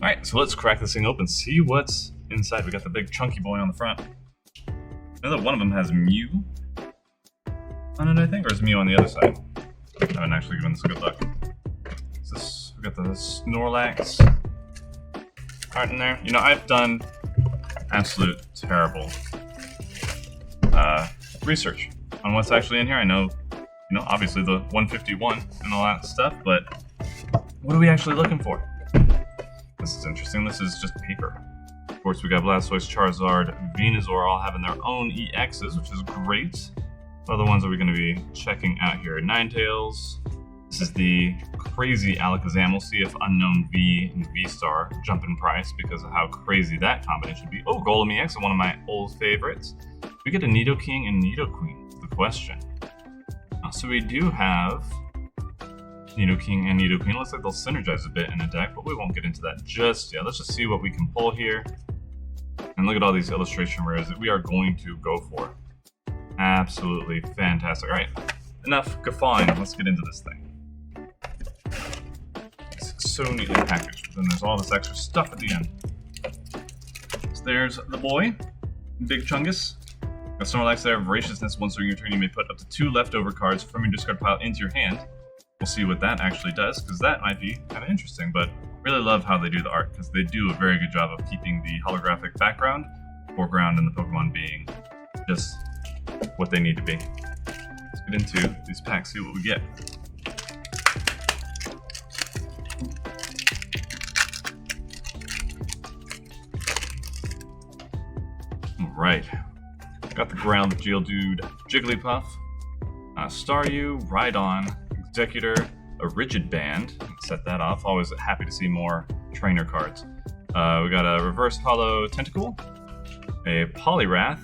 Alright, so let's crack this thing open, see what's inside. We got the big chunky boy on the front. I know that one of them has Mew on it, I think, or is Mew on the other side? I haven't actually given this a good look. We got the Snorlax art in there. You know, I've done absolute terrible research on what's actually in here. I know, obviously the 151 and all that stuff, but what are we actually looking for? This is interesting. This is just paper. Of course, we got Blastoise, Charizard, Venusaur all having their own EXs, which is great. What other ones are we going to be checking out here? Ninetales. This is the crazy Alakazam. We'll see if Unknown V and V-Star jump in price because of how crazy that combination would be. Oh, Golem EX, one of my old favorites. We get a Nidoking and Nidoqueen, is the question. So we do have Nidoking and Nidoqueen. Looks like they'll synergize a bit in a deck, but we won't get into that just yet. Let's just see what we can pull here. And look at all these illustration rares that we are going to go for. Absolutely fantastic. All right, enough guffawing. Let's get into this thing. It's so neatly packaged. But then there's all this extra stuff at the end. So there's the boy, Big Chungus. Got Snorlax there, Voraciousness. Once during your turn, you may put up to 2 leftover cards from your discard pile into your hand. We'll see what that actually does, because that might be kind of interesting, but really love how they do the art, because they do a very good job of keeping the holographic background, foreground, and the Pokemon being just what they need to be. Let's get into these packs, see what we get. Alright. Got the ground Geodude, Jigglypuff, Staryu, Rhydon, Executor, a Rigid Band. Set that off. Always happy to see more trainer cards. We got a Reverse Hollow Tentacle, a Poliwrath,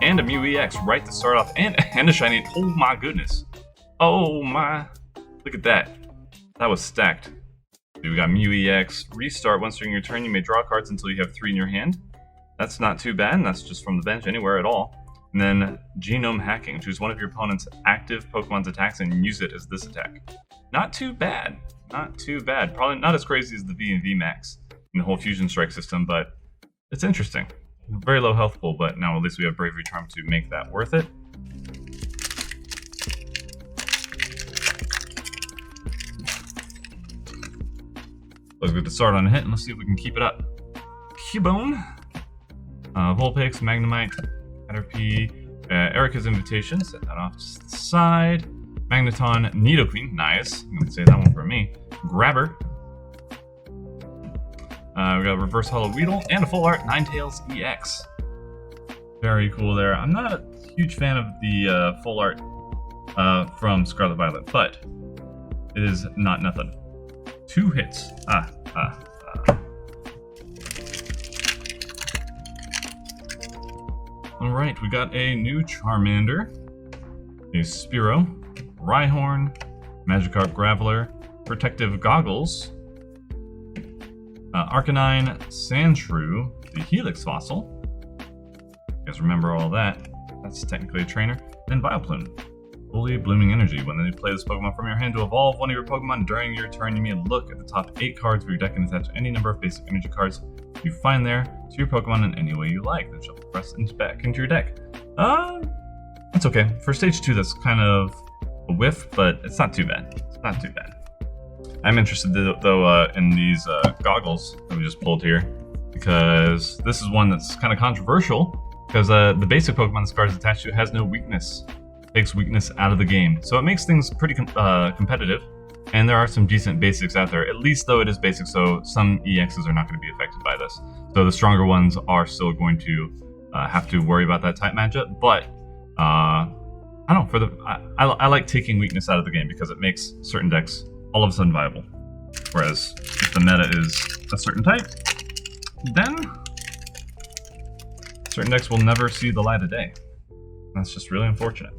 and a Mew EX right to start off, and a shiny. Oh my goodness! Oh my! Look at that. That was stacked. We got Mew EX. Restart. Once during your turn, you may draw cards until you have 3 in your hand. That's not too bad. That's just from the bench, anywhere at all. And then Genome Hacking. Choose one of your opponent's active Pokemon's attacks and use it as this attack. Not too bad. Not too bad. Probably not as crazy as the V and V Max in the whole Fusion Strike system, but it's interesting. Very low health pool, but now at least we have Bravery Charm to make that worth it. Let's get the start on a hit, and let's see if we can keep it up. Cubone, Vulpix, Magnemite, Caterpie, Erica's Invitation, set that off to the side. Magneton, Nidoqueen, nice. I'm gonna say that one for me. Grabber. We got Reverse Hollow Weedle and a full art Ninetales EX. Very cool there. I'm not a huge fan of the full art from Scarlet Violet, but it is not nothing. 2 hits. Alright, we got a new Charmander, a Spearow, Rhyhorn, Magikarp Graveler, Protective Goggles, Arcanine, Sandshrew, the Helix Fossil. You guys remember all that? That's technically a trainer. Then Vileplume. Fully Blooming Energy. When you play this Pokemon from your hand to evolve one of your Pokemon during your turn, you may look at the top 8 cards of your deck and attach any number of basic energy cards you find there to your Pokemon in any way you like. Then shuffle the rest back into your deck. It's okay. For stage 2, that's kind of a whiff, but it's not too bad. It's not too bad. I'm interested though in these goggles that we just pulled here, because this is one that's kind of controversial, because the basic Pokemon this card is attached to has no weakness. Takes weakness out of the game. So it makes things pretty competitive, and there are some decent basics out there, at least though it is basic, so some EXs are not going to be affected by this. So the stronger ones are still going to have to worry about that type matchup, but I don't know, I like taking weakness out of the game because it makes certain decks all of a sudden viable. Whereas if the meta is a certain type, then certain decks will never see the light of day. That's just really unfortunate.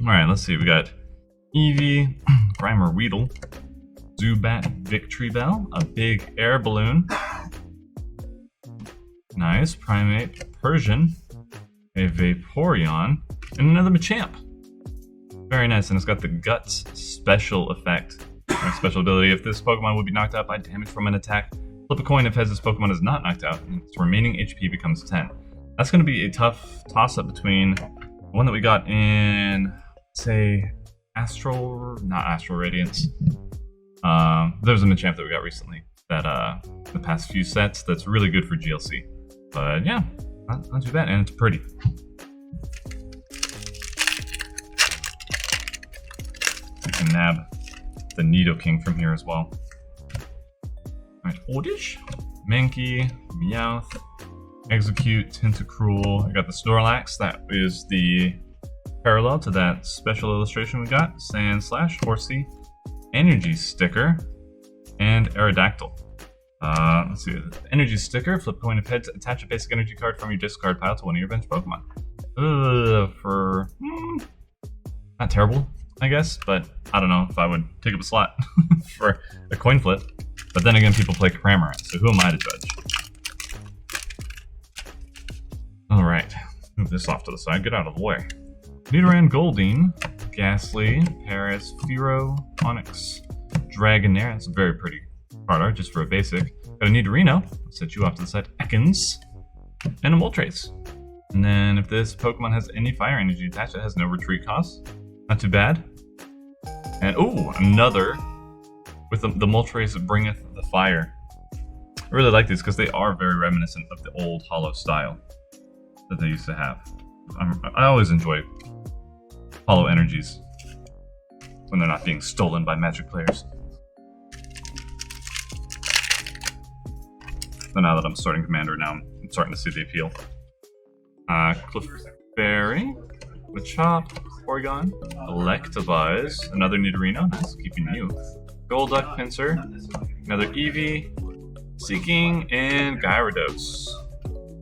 Alright, let's see. We got Eevee, Grimer Weedle, Zubat, Victreebel, a big air balloon. Nice. Primate, Persian, a Vaporeon, and another Machamp. Very nice, and it's got the Guts special effect. Or special ability. If this Pokemon would be knocked out by damage from an attack, Flip a coin if this Pokemon is not knocked out, and its remaining HP becomes 10. That's going to be a tough toss-up between the one that we got in, say, not Astral Radiance. There's a Machamp that we got recently that the past few sets that's really good for GLC. But yeah, not too bad, and it's pretty. You can nab the Nidoking from here as well. Alright, Oddish, Mankey, Meowth, Execute, Tentacruel. I got the Snorlax, that is the parallel to that special illustration we got. Sandslash, Horsey, Energy Sticker, and Aerodactyl. Let's see. Energy Sticker, flip coin of heads, attach a basic energy card from your discard pile to one of your bench Pokemon. Not terrible, I guess, but I don't know if I would take up a slot for a coin flip. But then again, people play Cramorant, so who am I to judge? Alright, move this off to the side, get out of the way. Nidoran, Goldeen, Ghastly, Paris, Fearow, Onyx, Dragonair. That's a very pretty card art, just for a basic. Got a Nidorino, set you off to the side, Ekans, and a Moltres. And then if this Pokemon has any fire energy attached, it has no retreat cost. Not too bad. And ooh, another with the Moltres that bringeth the fire. I really like these because they are very reminiscent of the old Hollow style that they used to have. I always enjoy Hollow energies when they're not being stolen by Magic players. So now that I'm starting Commander, now I'm starting to see the appeal. Clefairy, Machop, Porygon, Electivire, another Nidorino, nice, keeping you. Golduck, Pinsir, another Eevee, Seeking, and Gyarados.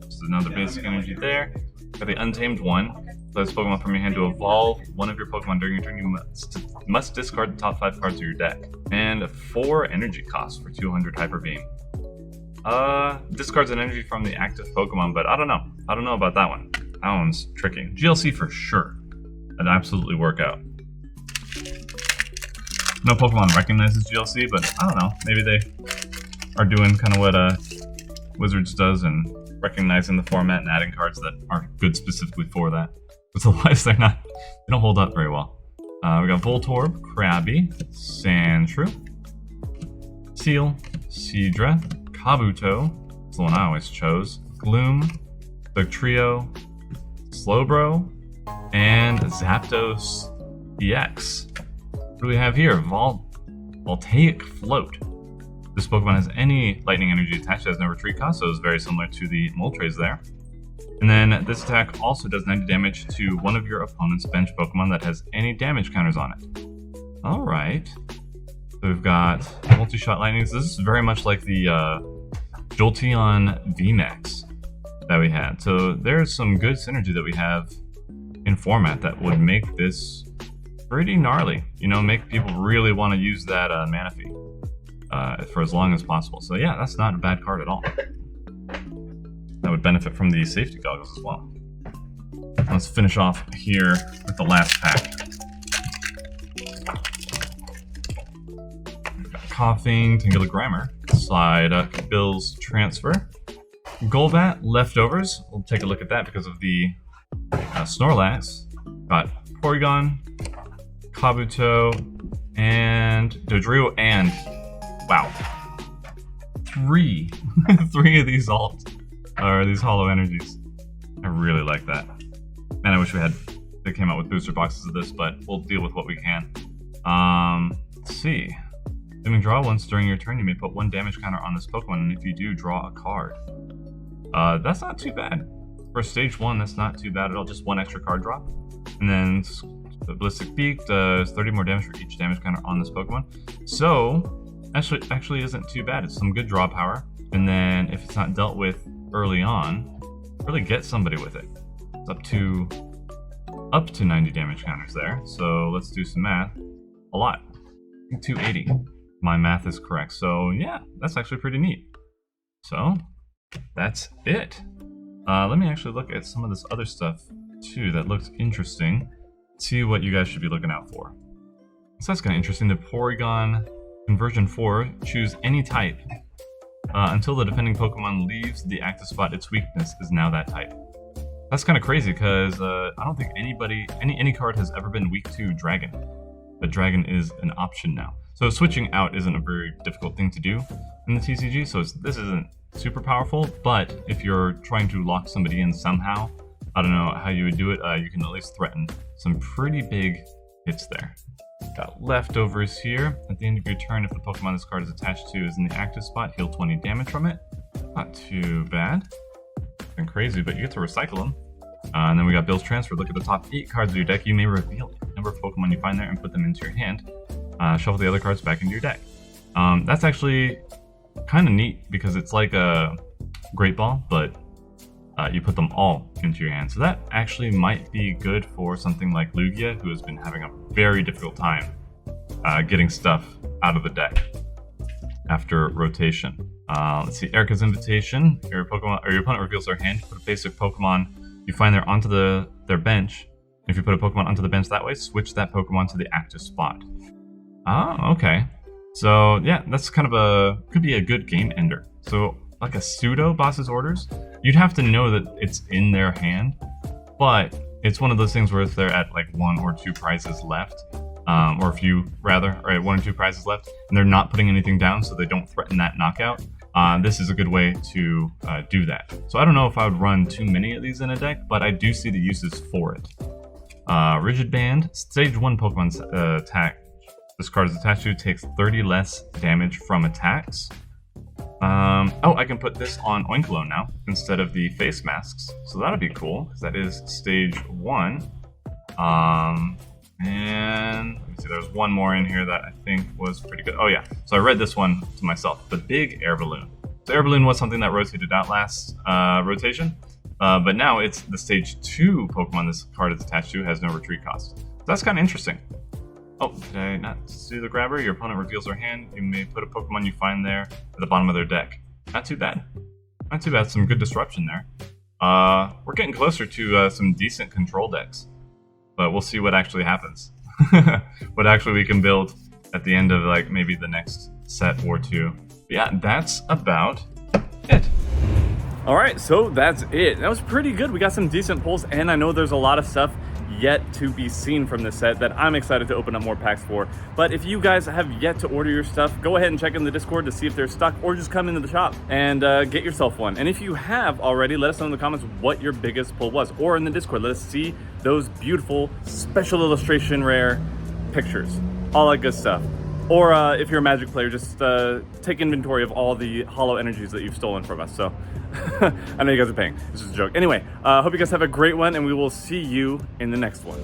Just another basic energy there. Got the Untamed one. Play this Pokemon from your hand to evolve one of your Pokemon during your turn. You must discard the top 5 cards of your deck. And 4 energy costs for 200 Hyper Beam. Discards an energy from the active Pokemon, but I don't know. I don't know about that one. That one's tricky. GLC for sure. That'd absolutely work out. No Pokemon recognizes GLC, but I don't know. Maybe they are doing kind of what Wizards does and recognizing the format and adding cards that are good specifically for that. Because otherwise they don't hold up very well. We got Voltorb, Krabby, Sandshrew, Seal, Seadra, Kabuto, that's the one I always chose, Gloom, Dugtrio, Slowbro, and Zapdos EX. What do we have here? Voltaic Float. This Pokemon has any lightning energy attached, it has no retreat cost, so it's very similar to the Moltres there. And then this attack also does 90 damage to one of your opponent's bench Pokemon that has any damage counters on it. Alright. So we've got multi-shot lightnings. This is very much like the Jolteon VMAX that we had. So there's some good synergy that we have in format that would make this pretty gnarly. You know, make people really want to use that Manaphy for as long as possible. So yeah, that's not a bad card at all. That would benefit from the safety goggles as well. Let's finish off here with the last pack. We've got Coughing, Tangela Grammar, Psyduck, Bill's Transfer, Golbat, Leftovers. We'll take a look at that because of the Snorlax. Got Porygon, Kabuto, and Dodrio, and wow, 3 of these these Hollow energies. I really like that. Man, I wish they came out with booster boxes of this, but we'll deal with what we can. Let's see. When you draw once during your turn, you may put 1 damage counter on this Pokemon, and if you do, draw a card. That's not too bad. For stage 1, that's not too bad at all. Just 1 extra card drop. And then the Ballistic Beak does 30 more damage for each damage counter on this Pokemon. So, actually isn't too bad. It's some good draw power. And then if it's not dealt with early on, really get somebody with it. It's up to 90 damage counters there. So let's do some math. A lot. 280. My math is correct. So yeah, that's actually pretty neat. So that's it. Let me actually look at some of this other stuff too that looks interesting. See what you guys should be looking out for. So that's kind of interesting. The Porygon Conversion 4, choose any type. Until the defending Pokemon leaves the active spot, its weakness is now that type. That's kind of crazy because I don't think any card has ever been weak to Dragon. But Dragon is an option now. So switching out isn't a very difficult thing to do in the TCG, so this isn't super powerful, but if you're trying to lock somebody in somehow, I don't know how you would do it, you can at least threaten some pretty big hits there. Got leftovers here. At the end of your turn, if the Pokemon this card is attached to is in the active spot, heal 20 damage from it. Not too bad. Nothing crazy, but you get to recycle them. And then we got Bill's Transfer. Look at the top 8 cards of your deck. You may reveal a number of Pokemon you find there and put them into your hand. Shuffle the other cards back into your deck. That's actually kind of neat because it's like a Great Ball, but you put them all into your hand. So that actually might be good for something like Lugia, who has been having a very difficult time getting stuff out of the deck after rotation. Let's see, Erica's Invitation. Your opponent reveals their hand. Put a basic Pokemon you find there onto their bench. If you put a Pokemon onto the bench that way, switch that Pokemon to the active spot. Oh, okay. So yeah, that's kind of could be a good game ender. So like a pseudo boss's orders, you'd have to know that it's in their hand, but it's one of those things where if they're at like 1 or 2 prizes left, or a few rather, or at 1 or 2 prizes left, and they're not putting anything down so they don't threaten that knockout, this is a good way to do that. So I don't know if I would run too many of these in a deck, but I do see the uses for it. Rigid Band, stage 1 Pokemon's attack this card is attached to takes 30 less damage from attacks. Oh, I can put this on Oinkologne now instead of the face masks, so that'll be cool because that is stage 1. And let me see, there's one more in here that I think was pretty good. Oh yeah, so I read this one to myself. The Big Air Balloon. So Air Balloon was something that rotated out last rotation, but now it's the stage 2 Pokemon this card is attached to has no retreat cost. So that's kind of interesting. Oh, did I not see the grabber? Your opponent reveals their hand. You may put a Pokemon you find there at the bottom of their deck. Not too bad. Not too bad. Some good disruption there. We're getting closer to some decent control decks, but we'll see what actually happens. What actually we can build at the end of like maybe the next set or 2. But yeah, that's about it. All right, so that's it. That was pretty good. We got some decent pulls, and I know there's a lot of stuff yet to be seen from this set that I'm excited to open up more packs for. But if you guys have yet to order your stuff, go ahead and check in the Discord to see if they're stuck, or just come into the shop and get yourself one. And if you have already, let us know in the comments what your biggest pull was, or in the Discord, let us see those beautiful special illustration rare pictures, all that good stuff. Or if you're a Magic player, just take inventory of all the hollow energies that you've stolen from us. So I know you guys are paying. It's just a joke. Anyway, hope you guys have a great one, and we will see you in the next one.